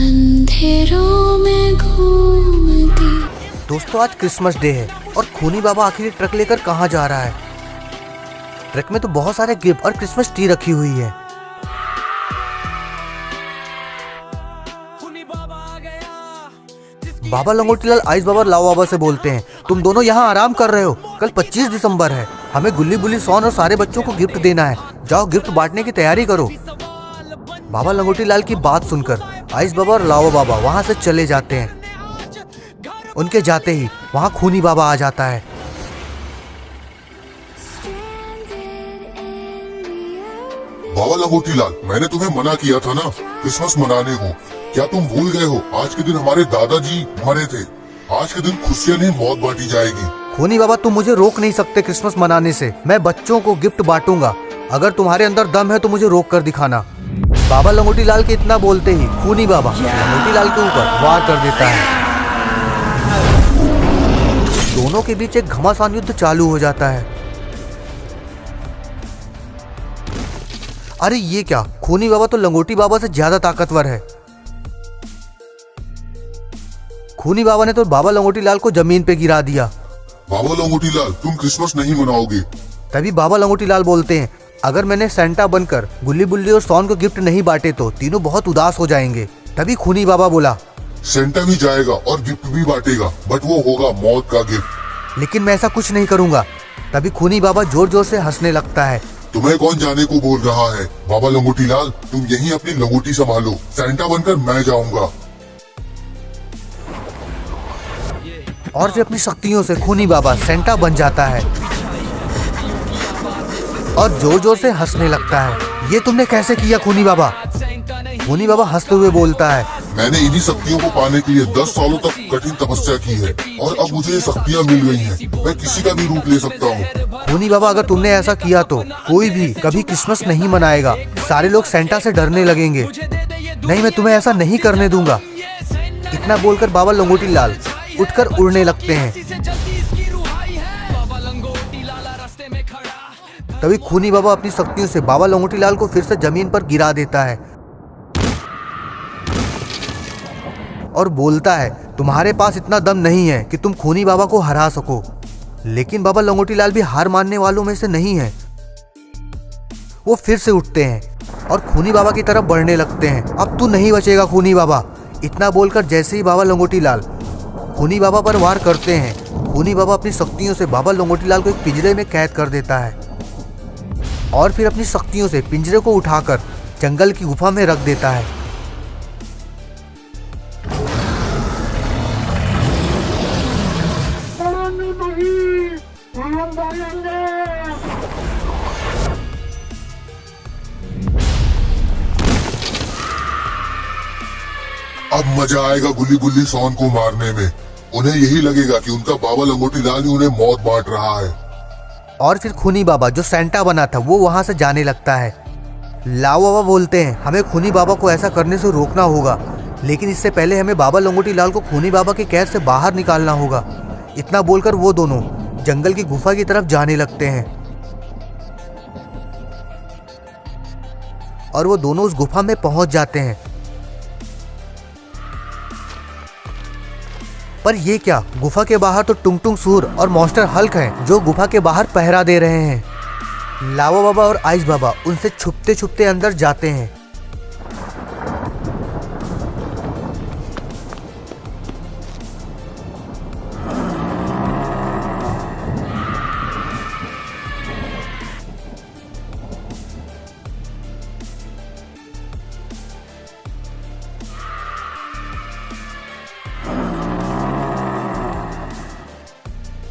अंधेरों में घूमती। दोस्तों आज क्रिसमस डे है और खूनी बाबा आखिर ट्रक लेकर कहाँ जा रहा है। ट्रक में तो बहुत सारे गिफ्ट और क्रिसमस ट्री रखी हुई है। बाबा लंगोटी लाल आइस बाबा लाओ बाबा से बोलते हैं, तुम दोनों यहाँ आराम कर रहे हो, कल 25 दिसंबर है, हमें गुल्ली बुल्ली सॉन और सारे बच्चों को गिफ्ट देना है, जाओ गिफ्ट बांटने की तैयारी करो। बाबा लंगोटी लाल की बात सुनकर आइस बाबा और लाओ बाबा वहाँ से चले जाते हैं। उनके जाते ही वहाँ खूनी बाबा आ जाता है। बाबा लंगोटी लाल, मैंने तुम्हें मना किया था ना क्रिसमस मनाने को, क्या तुम भूल गए हो? आज के दिन हमारे दादाजी मरे थे, आज के दिन खुशियाँ नहीं मौत बांटी जाएगी। खूनी बाबा तुम मुझे रोक नहीं सकते क्रिसमस मनाने से, मैं बच्चों को गिफ्ट बांटूंगा, अगर तुम्हारे अंदर दम है तो मुझे रोक कर दिखाना। बाबा लंगोटी लाल के इतना बोलते ही खूनी बाबा लंगोटी लाल के ऊपर वार कर देता है। दोनों के बीच एक घमासान युद्ध चालू हो जाता है। अरे ये क्या, खूनी बाबा तो लंगोटी बाबा से ज्यादा ताकतवर है। खूनी बाबा ने तो बाबा लंगोटी लाल को जमीन पे गिरा दिया। बाबा लंगोटी लाल, तुम क्रिसमस नहीं मनाओगे। तभी बाबा लंगोटी लाल बोलते हैं, अगर मैंने सेंटा बनकर गुल्ली बुल्ली और सॉन को गिफ्ट नहीं बांटे तो तीनों बहुत उदास हो जाएंगे। तभी खूनी बाबा बोला, सेंटा भी जाएगा और गिफ्ट भी बांटेगा, बट वो होगा मौत का गिफ्ट। लेकिन मैं ऐसा कुछ नहीं करूंगा। तभी खूनी बाबा जोर जोर से हंसने लगता है। तुम्हें कौन जाने को बोल रहा है? बाबा लंगोटी लाल, तुम यहीं अपनी लंगोटी संभालो, सेंटा बनकर मैं जाऊंगा। और फिर अपनी शक्तियों से खूनी बाबा सेंटा बन जाता है और जोर जोर से हंसने लगता है। ये तुमने कैसे किया खूनी बाबा? खूनी बाबा हंसते हुए बोलता है, मैंने इन्हीं शक्तियों को पाने के लिए 10 सालों तक कठिन तपस्या की है और अब मुझे ये शक्तियाँ मिल गई हैं। मैं किसी का भी रूप ले सकता हूँ। खूनी बाबा अगर तुमने ऐसा किया तो कोई भी कभी क्रिसमस नहीं मनाएगा, सारे लोग सेंटा से डरने लगेंगे। नहीं, मैं तुम्हें ऐसा नहीं करने दूंगा। इतना बोलकर बाबा लंगोटी लाल उठकर उड़ने लगते हैं। तभी खूनी बाबा अपनी शक्तियों से बाबा लंगोटी लाल को फिर से जमीन पर गिरा देता है और बोलता है, तुम्हारे पास इतना दम नहीं है कि तुम खूनी बाबा को हरा सको। लेकिन बाबा लंगोटी लाल भी हार मानने वालों में से नहीं है। वो फिर से उठते हैं और खूनी बाबा की तरफ बढ़ने लगते हैं। अब तू नहीं बचेगा खूनी बाबा। इतना बोलकर जैसे ही बाबा लंगोटी लाल खूनी बाबा पर वार करते हैं, खूनी बाबा अपनी शक्तियों से बाबा लंगोटी लाल को एक पिंजरे में कैद कर देता है और फिर अपनी शक्तियों से पिंजरे को उठाकर जंगल की गुफा में रख देता है। अब मजा आएगा गुल्ली गुल्ली सॉन को मारने में। उन्हें यही लगेगा कि उनका बाबा लंगोटी लाल ही उन्हें मौत बांट रहा है। और फिर खूनी बाबा जो सेंटा बना था वो वहां से जाने लगता है। लाओ बाबा बोलते हैं, हमें खूनी बाबा को ऐसा करने से रोकना होगा, लेकिन इससे पहले हमें बाबा लंगोटी लाल को खूनी बाबा की कैद से बाहर निकालना होगा। इतना बोलकर वो दोनों जंगल की गुफा की तरफ जाने लगते हैं और वो दोनों उस गुफा में पहुंच जाते हैं। पर ये क्या, गुफा के बाहर तो टुंग टुंग सूर और मॉन्स्टर हल्क हैं जो गुफा के बाहर पहरा दे रहे हैं। लावा बाबा और आइस बाबा उनसे छुपते छुपते अंदर जाते हैं।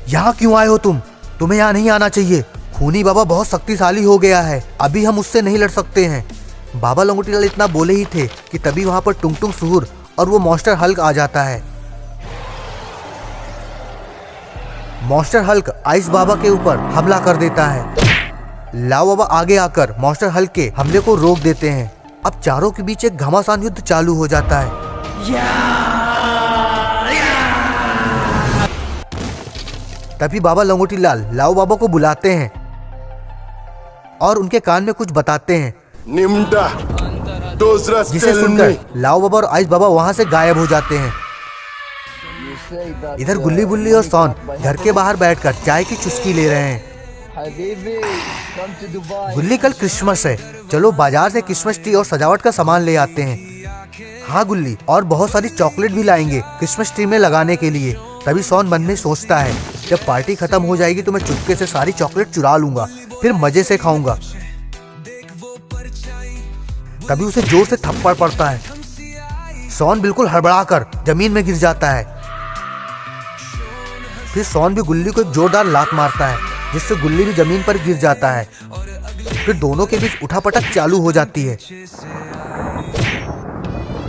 यहाँ क्यों आए हो तुम? तुम्हें यहाँ नहीं आना चाहिए। खूनी बाबा बहुत शक्तिशाली हो गया है, अभी हम उससे नहीं लड़ सकते हैं। बाबा लंगोटी लाल इतना बोले ही थे कि तभी वहां पर टुंग टुंग सुहुर और वो मॉन्स्टर हल्क आ जाता है। मॉन्स्टर हल्क आइस बाबा के ऊपर हमला कर देता है। लाओ बाबा आगे आकर मॉन्स्टर हल्क के हमले को रोक देते हैं। अब चारों के बीच एक घमासान युद्ध चालू हो जाता है। तभी बाबा लंगोटी लाल लाओ बाबा को बुलाते हैं और उनके कान में कुछ बताते हैं। निम्डा, जिसे सुनकर लाओ बाबा और आइस बाबा वहाँ से गायब हो जाते हैं। इधर गुल्ली बुल्ली और सॉन घर के बाहर बैठकर चाय की चुस्की ले रहे हैं। गुल्ली, कल क्रिसमस है, चलो बाजार से क्रिसमस ट्री और सजावट का सामान ले आते हैं। हाँ गुल्ली, और बहुत सारी चॉकलेट भी लाएंगे क्रिसमस ट्री में लगाने के लिए। तभी सॉन मन में सोचता है, जब पार्टी खत्म हो जाएगी तो मैं चुपके से सारी चॉकलेट चुरा लूंगा, फिर मजे से खाऊंगा। तभी उसे जोर से थप्पड़ पड़ता है। सॉन बिल्कुल हड़बड़ाकर जमीन में गिर जाता है। फिर सॉन भी गुल्ली को एक जोरदार लात मारता है, जिससे गुल्ली भी जमीन पर गिर जाता है। फिर दोनों के बीच उठापटक चालू हो जाती है।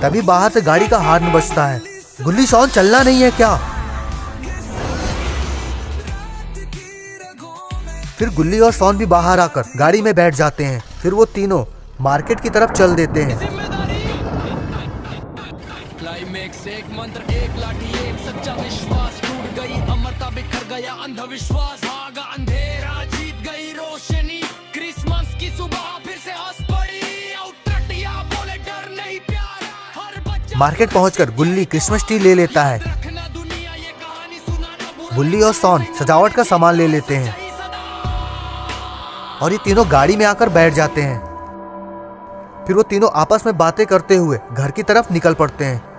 तभी बाहर से गाड़ी का हॉर्न बजता है। गुल्ली, सॉन चलना नहीं है क्या? फिर गुल्ली और सॉन भी बाहर आकर गाड़ी में बैठ जाते हैं। फिर वो तीनों मार्केट की तरफ चल देते हैं। एक मंत्र, एक लाठी, एक सच्चा विश्वास, टूट गई अमरता, बिखर गया अंधविश्वास, भागा अंधेरा, जीत गई रोशनी, क्रिसमस की सुबह फिर से हंस पड़ी, औटटिया बोले डर नहीं प्यार, हर बच्चा। मार्केट पहुंचकर गुल्ली क्रिसमस ट्री ले लेता है। गुल्ली और सॉन सजावट का सामान ले लेते हैं और ये तीनों गाड़ी में आकर बैठ जाते हैं। फिर वो तीनों आपस में बातें करते हुए घर की तरफ निकल पड़ते हैं।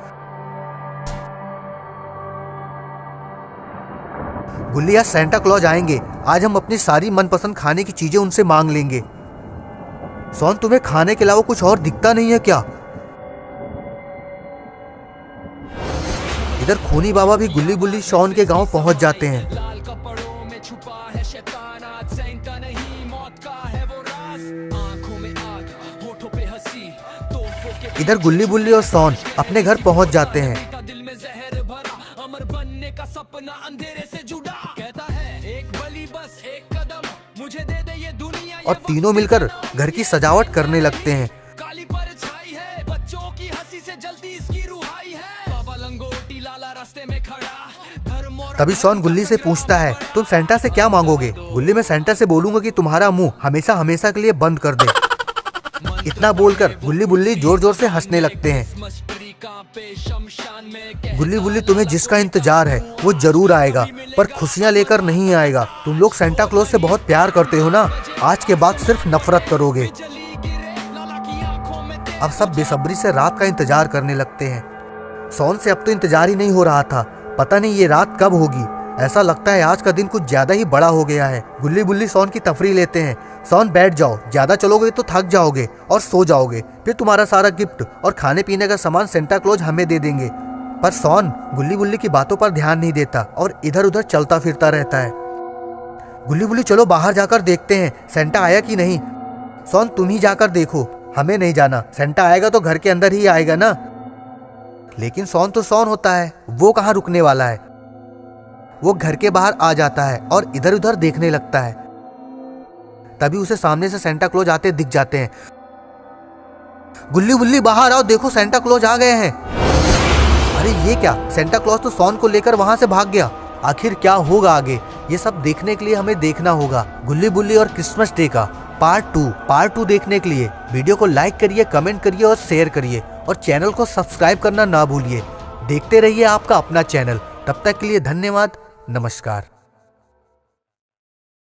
गुल्ली, आज सेंटा क्लॉज आएंगे, आज हम अपनी सारी मनपसंद खाने की चीजें उनसे मांग लेंगे। सॉन, तुम्हें खाने के अलावा कुछ और दिखता नहीं है क्या? इधर खूनी बाबा भी गुल्ली बुल्ली सॉन के गांव पहुंच जाते हैं। इधर गुल्ली बुल्ली और सॉन अपने घर पहुंच जाते हैं। और तीनों मिलकर घर की सजावट करने लगते हैं। काली परछाई है, बच्चों की हंसी से जल्दी इसकी रुहाई है, बाबा लंगोटी लाला रास्ते में खड़ा। तभी सॉन गुल्ली से पूछता है, तुम सेंटा से क्या मांगोगे? गुल्ली, मैं सेंटा से बोलूंगा कि तुम्हारा मुंह हमेशा हमेशा के लिए बंद कर दे। इतना बोलकर गुल्ली बुल्ली जोर जोर से हंसने लगते हैं। गुल्ली बुल्ली, तुम्हें जिसका इंतजार है वो जरूर आएगा, पर खुशियां लेकर नहीं आएगा। तुम लोग सेंटा क्लॉज से बहुत प्यार करते हो ना, आज के बाद सिर्फ नफरत करोगे। अब सब बेसब्री से रात का इंतजार करने लगते हैं। सॉन से अब तो इंतजार ही नहीं हो रहा था, पता नहीं ये रात कब होगी। ऐसा लगता है आज का दिन कुछ ज्यादा ही बड़ा हो गया है। गुल्ली बुल्ली सॉन की तफरी लेते हैं। सॉन, बैठ जाओ, ज्यादा चलोगे तो थक जाओगे और सो जाओगे, फिर तुम्हारा सारा गिफ्ट और खाने पीने का सामान सेंटा क्लॉज हमें दे देंगे। पर सॉन गुल्ली बुल्ली की बातों पर ध्यान नहीं देता और इधर उधर चलता फिरता रहता है। गुल्ली बुल्ली, चलो बाहर जाकर देखते हैं सेंटा आया कि नहीं। सॉन, तुम ही जाकर देखो, हमें नहीं जाना, सेंटा आएगा तो घर के अंदर ही आएगा ना। लेकिन सॉन तो सॉन होता है, वो कहाँ रुकने वाला है। वो घर के बाहर आ जाता है और इधर उधर देखने लगता है। तभी उसे सामने से सेंटा क्लॉज आते दिख जाते हैं। गुल्ली बुल्ली, बाहर आओ, देखो सेंटा क्लॉज आ गए हैं। अरे ये क्या, सेंटा क्लॉज तो सॉन को लेकर वहां से भाग गया। आखिर क्या होगा आगे, ये सब देखने के लिए हमें देखना होगा गुल्ली बुल्ली और क्रिसमस डे का पार्ट 2 देखने के लिए वीडियो को लाइक करिए, कमेंट करिए और शेयर करिए और चैनल को सब्सक्राइब करना ना भूलिए। देखते रहिए आपका अपना चैनल। तब तक के लिए धन्यवाद, नमस्कार।